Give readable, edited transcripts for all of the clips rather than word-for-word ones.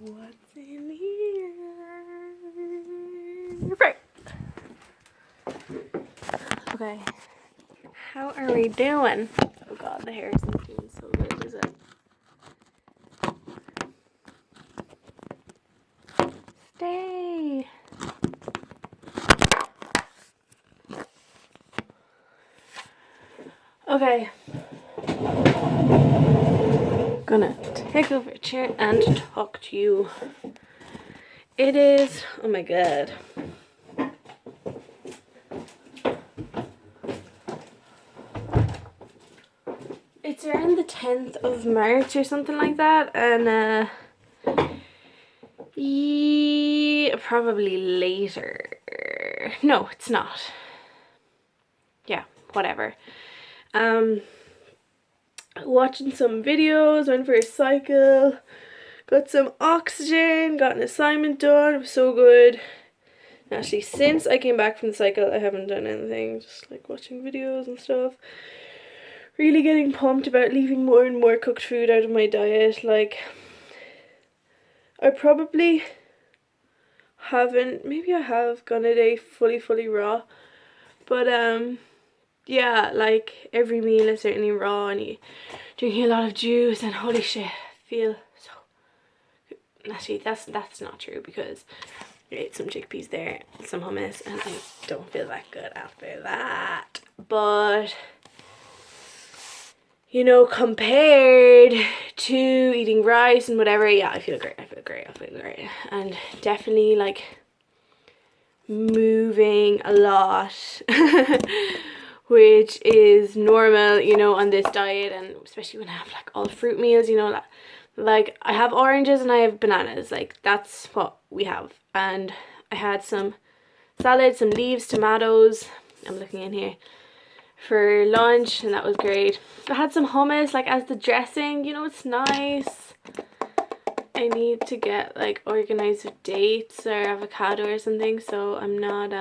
What's in here? Right. Okay. How are we doing? Oh god, the hair isn't doing so good, is it? Stay. Okay. Gonna take over a chair and talk to you. It is, oh my god. It's around the 10th of March or something like that, and yeah, probably later. No, it's not. Yeah, whatever. Watching some videos, went for a cycle, got some oxygen, got an assignment done. It was so good. And actually, since I came back from the cycle, I haven't done anything, just like watching videos and stuff. Really getting pumped about leaving more and more cooked food out of my diet. Like, I probably haven't, maybe I have gone a day fully raw, but yeah, like every meal is certainly raw, and drinking a lot of juice, and holy shit, I feel so good. Actually, that's not true, because I ate some chickpeas there, some hummus, and I don't feel that good after that. But you know, compared to eating rice and whatever, yeah, I feel great. And definitely like moving a lot, which is normal, you know, on this diet, and especially when I have like all fruit meals, you know, like I have oranges and I have bananas, like that's what we have. And I had some salad, some leaves, tomatoes, I'm looking in here, for lunch, and that was great. I had some hummus like as the dressing, you know, it's nice. I need to get like organized with dates or avocado or something, so I'm not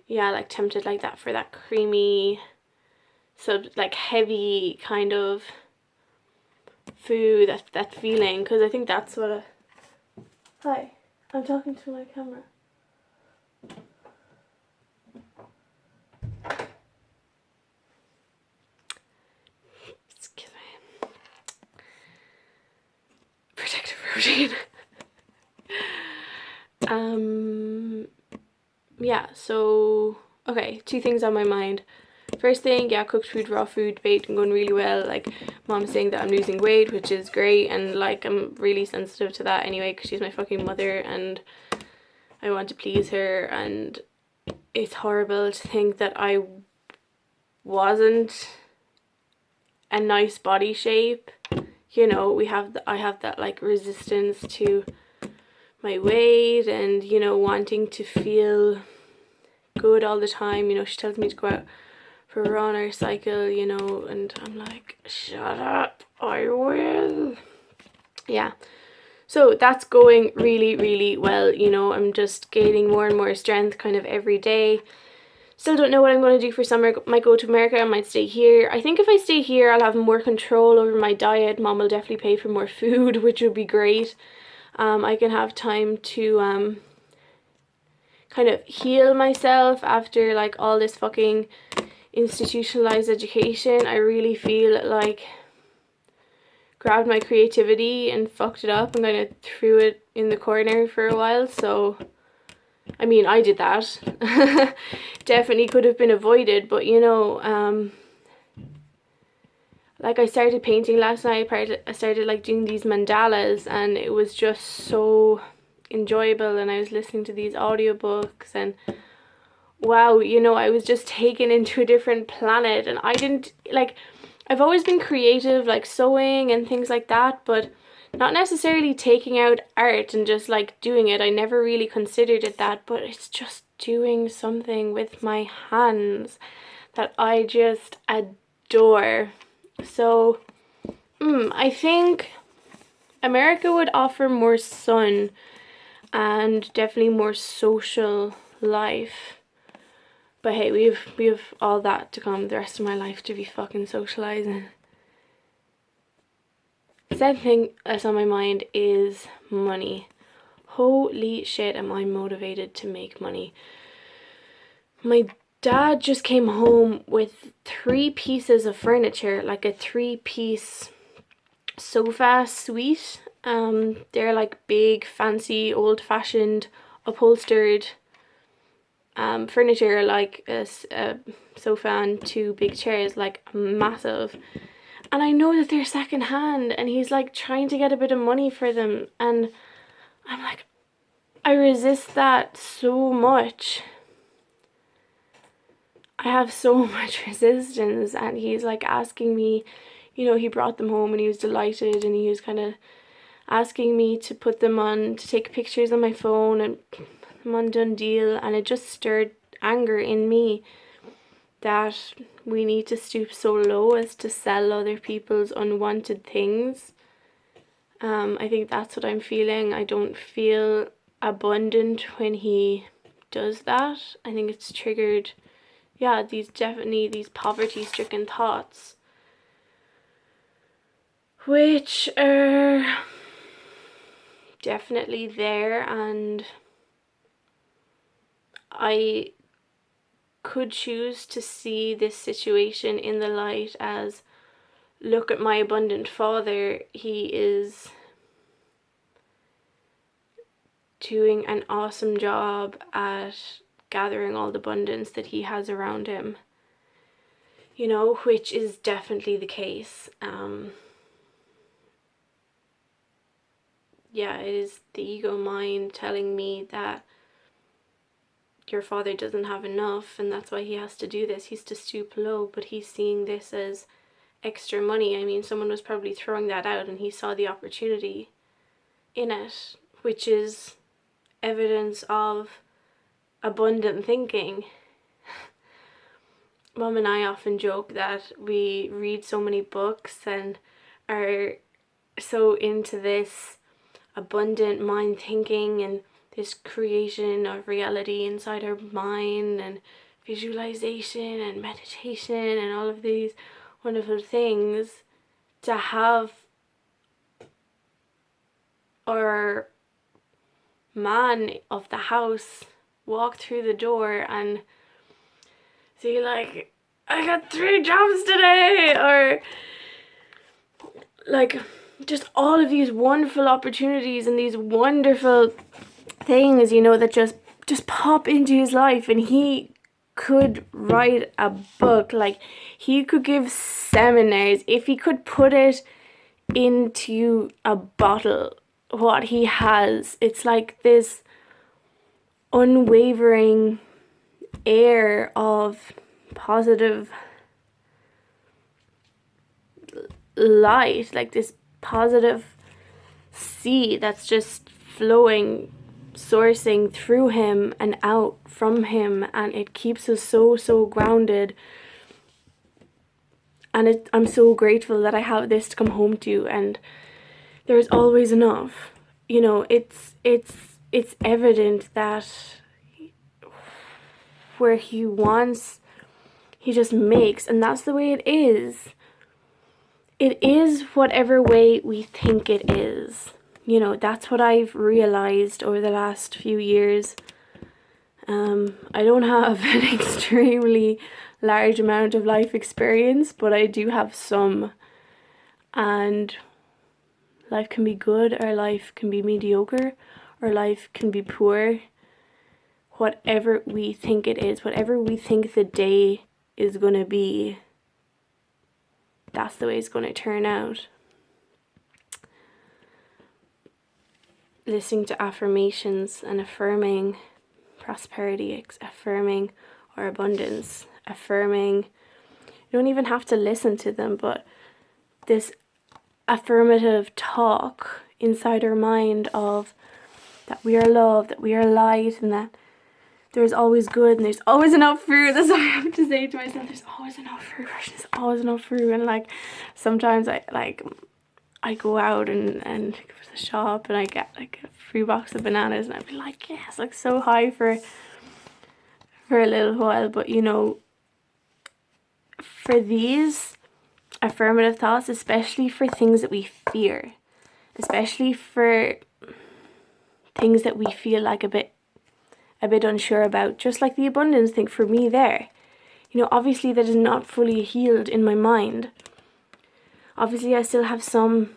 yeah, like tempted like that for that creamy, so like heavy kind of food, that feeling, because I think that's what hi, I'm talking to my camera. Excuse me. Protective routine. Yeah, so okay, two things on my mind. First thing, yeah, cooked food, raw food debate going really well. Like, mom's saying that I'm losing weight, which is great, and like I'm really sensitive to that anyway, because she's my fucking mother and I want to please her, and it's horrible to think that I wasn't a nice body shape. You know, I have that like resistance to my weight, and you know, wanting to feel good all the time. You know, she tells me to go out for a run or cycle, you know, and I'm like, shut up, I will. Yeah, so that's going really well, you know. I'm just gaining more and more strength kind of every day. Still don't know what I'm going to do for summer. Might go to America, I might stay here. I think if I stay here, I'll have more control over my diet. Mom will definitely pay for more food, which would be great. I can have time to kind of heal myself after like all this fucking institutionalized education. I really feel like grabbed my creativity and fucked it up and kind of threw it in the corner for a while. So I mean, I did that. Definitely could have been avoided, but you know, like I started painting last night. I started like doing these mandalas, and it was just so enjoyable, and I was listening to these audiobooks, and wow, you know, I was just taken into a different planet. And I didn't like, I've always been creative, like sewing and things like that, but not necessarily taking out art and just like doing it. I never really considered it that, but it's just doing something with my hands that I just adore. So I think America would offer more sun and definitely more social life. But hey, we have all that to come the rest of my life to be fucking socializing. Second thing that's on my mind is money. Holy shit, am I motivated to make money. My dad just came home with 3 pieces of furniture, like a 3-piece sofa suite. They're like big, fancy, old-fashioned, upholstered furniture, like a sofa and 2 big chairs, like massive. And I know that they're second hand, and he's like trying to get a bit of money for them, and I'm like, I resist that so much. I have so much resistance, and he's like asking me, you know, he brought them home and he was delighted, and he was kind of asking me to put them on, to take pictures on my phone and put them on Done Deal, and it just stirred anger in me that we need to stoop so low as to sell other people's unwanted things. I think that's what I'm feeling. I don't feel abundant when he does that. I think it's triggered, yeah, these poverty-stricken thoughts, which are definitely there, and I could choose to see this situation in the light as, look at my abundant father, he is doing an awesome job at gathering all the abundance that he has around him, you know, which is definitely the case. Yeah, it is the ego mind telling me that your father doesn't have enough and that's why he has to do this. He's to stoop low, but he's seeing this as extra money. I mean, someone was probably throwing that out and he saw the opportunity in it, which is evidence of abundant thinking. Mom and I often joke that we read so many books and are so into this abundant mind thinking and this creation of reality inside our mind and visualization and meditation and all of these wonderful things, to have our man of the house walk through the door and see, like, I got 3 jobs today, or like just all of these wonderful opportunities and these wonderful things, you know, that just pop into his life, and he could write a book, like he could give seminars if he could put it into a bottle. What he has, it's like this unwavering air of positive light, like this positive sea that's just flowing, sourcing through him and out from him, and it keeps us so grounded. And I'm so grateful that I have this to come home to, and there's always enough. You know, it's evident that where he wants, he just makes, and that's the way it is. It is whatever way we think it is. You know, that's what I've realized over the last few years. I don't have an extremely large amount of life experience, but I do have some. And life can be good, or life can be mediocre, or life can be poor. Whatever we think it is, whatever we think the day is going to be, that's the way it's going to turn out. Listening to affirmations and affirming prosperity, affirming our abundance, affirming, you don't even have to listen to them, but this affirmative talk inside our mind of that we are loved, that we are light, and that there's always good and there's always enough fruit. That's what I have to say to myself. There's always enough fruit. There's always enough fruit. And like sometimes I go out and go to the shop and I get like a free box of bananas, and I'd be like, yes, like so high for a little while. But you know, for these affirmative thoughts, especially for things that we fear, especially for things that we feel like a bit unsure about, just like the abundance thing for me there. You know, obviously that is not fully healed in my mind. Obviously I still have some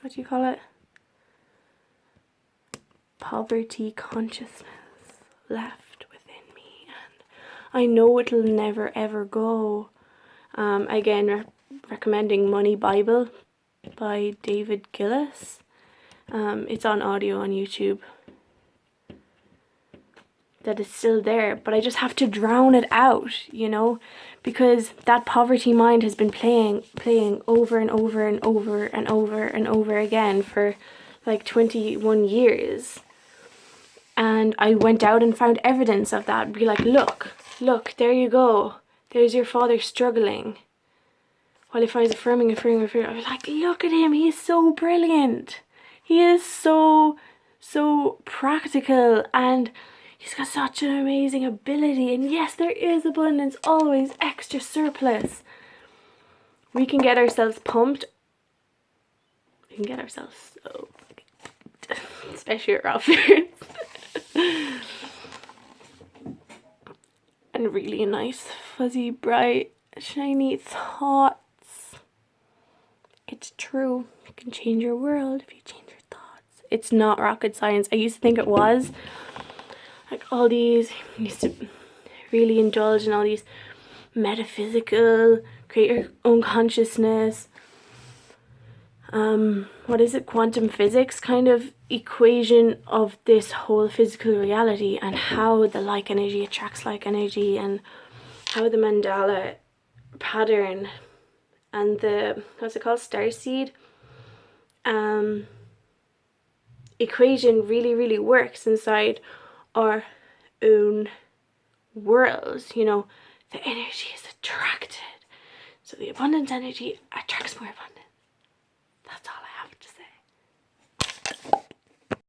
what do you call it? Poverty consciousness left within me, and I know it'll never ever go. Again, recommending Money Bible by David Gillis. It's on audio on YouTube. That is still there, but I just have to drown it out, you know, because that poverty mind has been playing over and over and over and over and over again for like 21 years. And I went out and found evidence of that. Be like, look, there you go. There's your father struggling. While if I was affirming, I was like, look at him, he's so brilliant. He is so practical, and he's got such an amazing ability. And yes, there is abundance, always extra surplus. We can get ourselves pumped. We can get ourselves so, especially at rough and really nice, fuzzy, bright, shiny thoughts. It's true. You can change your world if you change your thoughts. It's not rocket science. I used to think it was. Like all these, I used to really indulge in all these metaphysical, create your own consciousness, what is it, quantum physics kind of equation of this whole physical reality, and how the like energy attracts like energy, and how the mandala pattern and the, what's it called, starseed equation really works inside our own worlds. You know, the energy is attracted, so the abundance energy attracts more abundance.